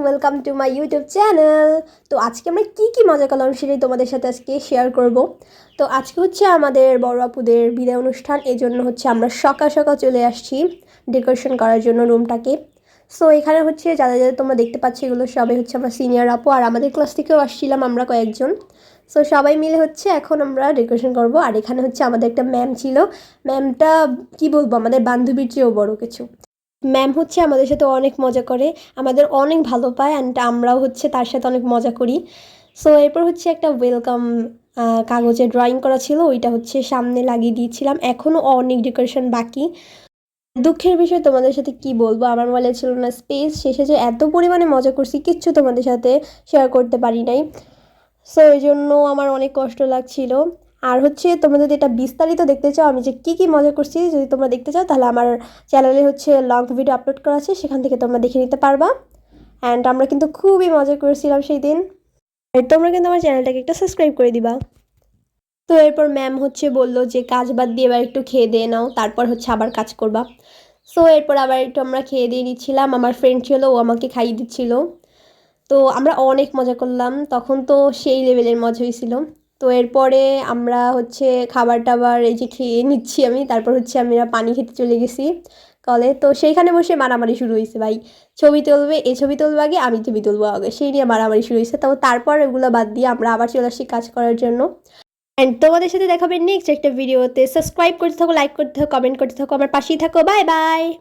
Welcome to my YouTube channel. তো আজকে আমরা কী মজা করলাম সেটাই তোমাদের সাথে আজকে শেয়ার করব। তো আজকে হচ্ছে আমাদের বড় আপুদের বিদায় অনুষ্ঠান, এই জন্য হচ্ছে আমরা সকাল সকাল চলে আসছি ডেকোরেশন করার জন্য রুমটাকে। সো এখানে হচ্ছে যারা যারা তোমরা দেখতে পাচ্ছ এগুলো সবাই হচ্ছে আমরা সিনিয়র আপু, আর আমাদের ক্লাস থেকেও আসছিলাম আমরা কয়েকজন। সো সবাই মিলে হচ্ছে এখন আমরা ডেকোরেশন করব। আর এখানে হচ্ছে আমাদের একটা ম্যাম ছিল, ম্যামটা কী বলবো আমাদের বান্ধবীর চেয়েও বড় কিছু। ম্যাম হচ্ছে আমাদের সাথে অনেক মজা করে, আমাদের অনেক ভালো পায়, অ্যান্ড আমরাও হচ্ছে তার সাথে অনেক মজা করি। সো এরপর হচ্ছে একটা ওয়েলকাম কাগজে ড্রয়িং করা ছিল, ওইটা হচ্ছে সামনে লাগিয়ে দিয়েছিলাম। এখনও অনেক ডেকোরেশন বাকি। দুঃখের বিষয় তোমাদের সাথে কি বলবো, আমার মোবাইলে ছিল না স্পেস, শেষে যে এত পরিমাণে মজা করছি কিচ্ছু তোমাদের সাথে শেয়ার করতে পারি নাই। সো এই জন্য আমার অনেক কষ্ট লাগছিল। আর হচ্ছে তোমরা যদি এটা বিস্তারিত দেখতে চাও, আমি যে কী মজা করছি যদি তোমরা দেখতে চাও, তাহলে আমার চ্যানেলে হচ্ছে লং ভিডিও আপলোড করা আছে, সেখান থেকে তোমরা দেখে নিতে পারবা। অ্যান্ড আমরা কিন্তু খুবই মজা করেছিলাম সেই দিন। আর তোমরা কিন্তু আমার চ্যানেলটাকে একটা সাবস্ক্রাইব করে দিবা। তো এরপর ম্যাম হচ্ছে বললো যে কাজ বাদ দিয়ে এবার একটু খেয়ে দিয়ে নাও, তারপর হচ্ছে আবার কাজ করবা। সো এরপর আবার একটু আমরা খেয়ে দিয়ে নিচ্ছিলাম, আমার ফ্রেন্ড ছিল ও আমাকে খাইয়ে দিচ্ছিল। তো আমরা অনেক মজা করলাম, তখন তো সেই লেভেলের মজা হয়েছিল। তো এরপরে আমরা হচ্ছে খাবার টাবার এই যে খেয়ে নিচ্ছি আমি, তারপর হচ্ছে আমরা পানি খেতে চলে গেছি কলে। তো সেইখানে বসে মারামারি শুরু হয়েছে, ভাই ছবি তুলবে, এই ছবি তুলবে আগে, আমি ছবি তুলবো আগে, সেই নিয়ে মারামারি শুরু হয়েছে। তো তারপর এগুলো বাদ দিয়ে আমরা আবার চলে আসছি কাজ করার জন্য। অ্যান্ড তোমাদের সাথে দেখাবেন নেক্সট একটা ভিডিওতে। সাবস্ক্রাইব করতে থাকো, লাইক করতে থাকো, কমেন্ট করতে থাকো, আমার পাশেই থাকো। Bye bye.